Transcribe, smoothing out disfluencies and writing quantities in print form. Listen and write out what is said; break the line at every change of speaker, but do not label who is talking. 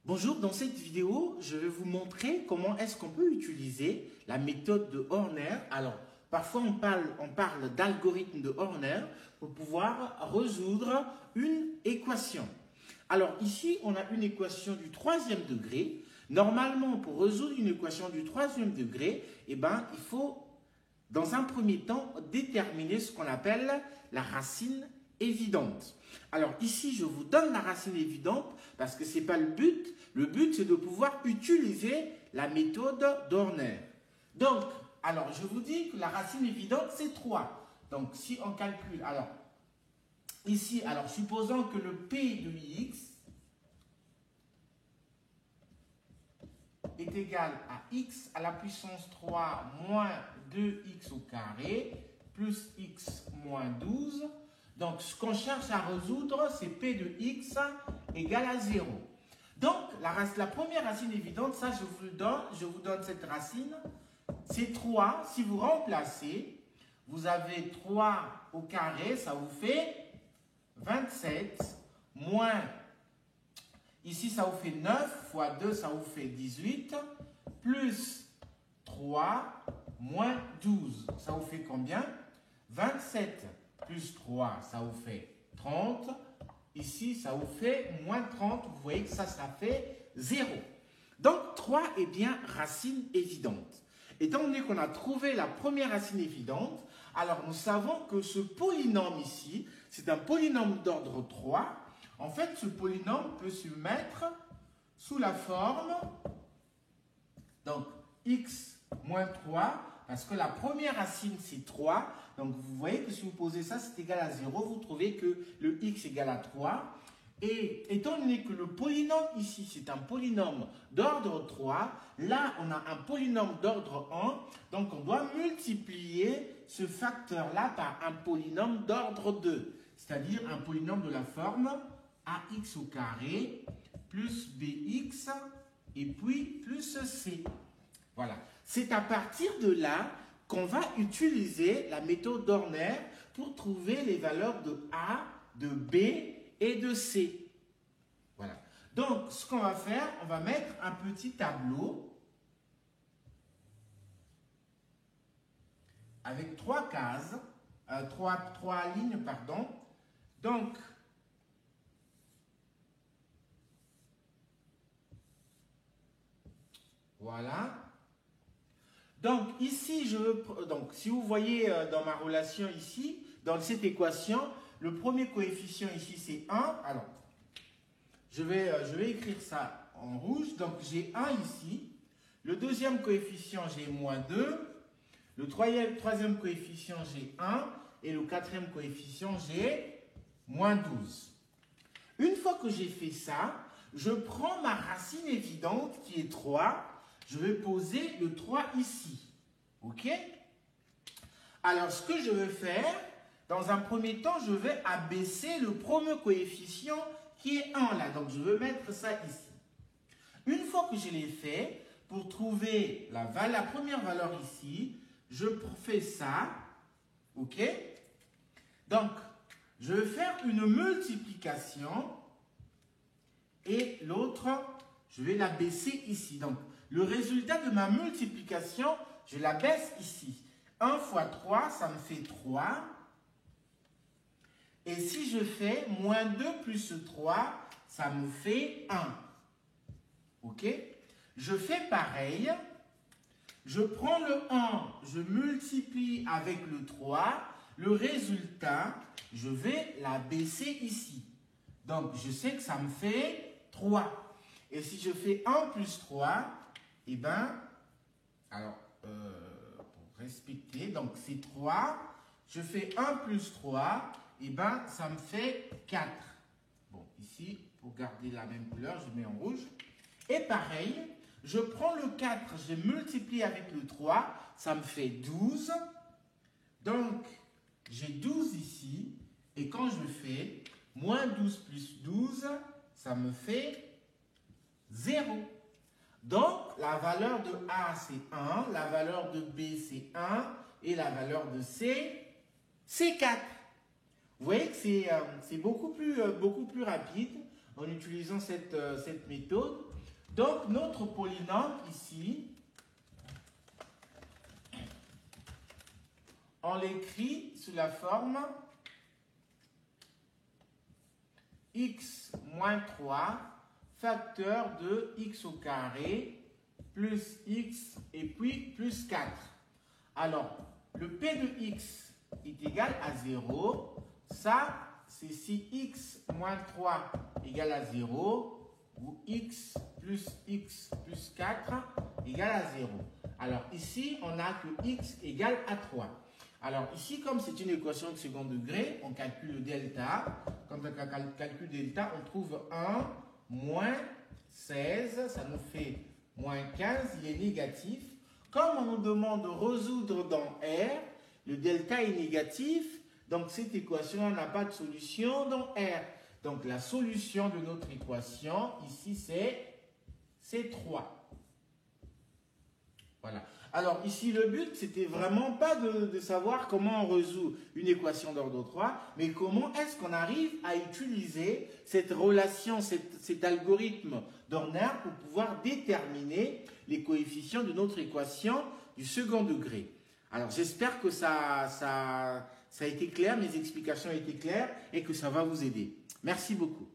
Bonjour, dans cette vidéo, je vais vous montrer comment est-ce qu'on peut utiliser la méthode de Horner. Alors, parfois on parle d'algorithme de Horner pour pouvoir résoudre une équation. Alors ici, on a une équation du troisième degré. Normalement, pour résoudre une équation du troisième degré, il faut, dans un premier temps, déterminer ce qu'on appelle la racine évidente. Alors ici, je vous donne la racine évidente parce que ce n'est pas le but. Le but, c'est de pouvoir utiliser la méthode d'Horner. Donc, alors, je vous dis que la racine évidente, c'est 3. Donc, si on calcule, alors, ici, alors, supposons que le P de x est égal à x à la puissance 3 moins 2x au carré plus x moins 12. Donc, ce qu'on cherche à résoudre, c'est P de x égale à 0. Donc, la première racine évidente, ça, je vous donne cette racine. C'est 3. Si vous remplacez, vous avez 3 au carré, ça vous fait 27, moins, ici, ça vous fait 9, fois 2, ça vous fait 18, plus 3, moins 12. Ça vous fait combien? 27 plus 3, ça vous fait 30. Ici, ça vous fait moins 30. Vous voyez que ça fait 0. Donc, 3 est bien racine évidente. Étant donné qu'on a trouvé la première racine évidente, alors nous savons que ce polynôme ici, c'est un polynôme d'ordre 3. En fait, ce polynôme peut se mettre sous la forme, donc, x moins 3, parce que la première racine, c'est 3. Donc, vous voyez que si vous posez ça, c'est égal à 0. Vous trouvez que le x égale à 3. Et étant donné que le polynôme ici, c'est un polynôme d'ordre 3, là, on a un polynôme d'ordre 1. Donc, on doit multiplier ce facteur-là par un polynôme d'ordre 2. C'est-à-dire un polynôme de la forme ax au carré plus bx et puis plus c. Voilà. C'est à partir de là qu'on va utiliser la méthode d'Horner pour trouver les valeurs de A, de B et de C. Voilà. Donc, ce qu'on va faire, on va mettre un petit tableau avec 3 cases, 3 lignes, pardon. Donc, voilà. Donc, ici, si vous voyez dans ma relation ici, dans cette équation, le premier coefficient ici, c'est 1. Alors, je vais écrire ça en rouge. Donc, j'ai 1 ici. Le deuxième coefficient, j'ai moins 2. Le troisième coefficient, j'ai 1. Et le quatrième coefficient, j'ai moins 12. Une fois que j'ai fait ça, je prends ma racine évidente qui est 3. Je vais poser le 3 ici. OK? Alors, ce que je vais faire, dans un premier temps, je vais abaisser le premier coefficient qui est 1 là. Donc, je vais mettre ça ici. Une fois que je l'ai fait, pour trouver la première valeur ici, je fais ça. OK? Donc, je vais faire une multiplication et l'autre, je vais la baisser ici. Donc, le résultat de ma multiplication, je la baisse ici. 1 fois 3, ça me fait 3. Et si je fais moins 2 plus 3, ça me fait 1. OK? Je fais pareil. Je prends le 1, je multiplie avec le 3. Le résultat, je vais la baisser ici. Donc, je sais que ça me fait 3. Et si je fais 1 plus 3, eh bien, alors, pour respecter, donc c'est 3. Je fais 1 plus 3, eh bien, ça me fait 4. Bon, ici, pour garder la même couleur, je mets en rouge. Et pareil, je prends le 4, je multiplie avec le 3, ça me fait 12. Donc, j'ai 12 ici. Et quand je fais moins 12 plus 12, ça me fait 0. Donc, la valeur de A, c'est 1. La valeur de B, c'est 1. Et la valeur de C, c'est 4. Vous voyez que c'est beaucoup plus rapide. en utilisant cette méthode. Donc, notre polynôme ici, on l'écrit sous la forme x moins 3 facteur de x au carré plus x et puis plus 4. Alors, le p de x est égal à 0. Ça, c'est si x moins 3 égale à 0 ou x plus 4 égale à 0. Alors ici, on a que x égale à 3. Alors ici, comme c'est une équation de second degré, on calcule le delta. Quand on calcule delta, on trouve 1 moins 16, ça nous fait moins 15, il est négatif. Comme on nous demande de résoudre dans R, le delta est négatif, donc cette équation n'a pas de solution dans R. Donc la solution de notre équation, ici, c'est 3. Voilà. Alors ici, le but, c'était vraiment pas de savoir comment on résout une équation d'ordre 3, mais comment est-ce qu'on arrive à utiliser cette relation, cet algorithme d'Horner pour pouvoir déterminer les coefficients de notre équation du second degré. Alors j'espère que ça a été clair, mes explications ont été claires et que ça va vous aider. Merci beaucoup.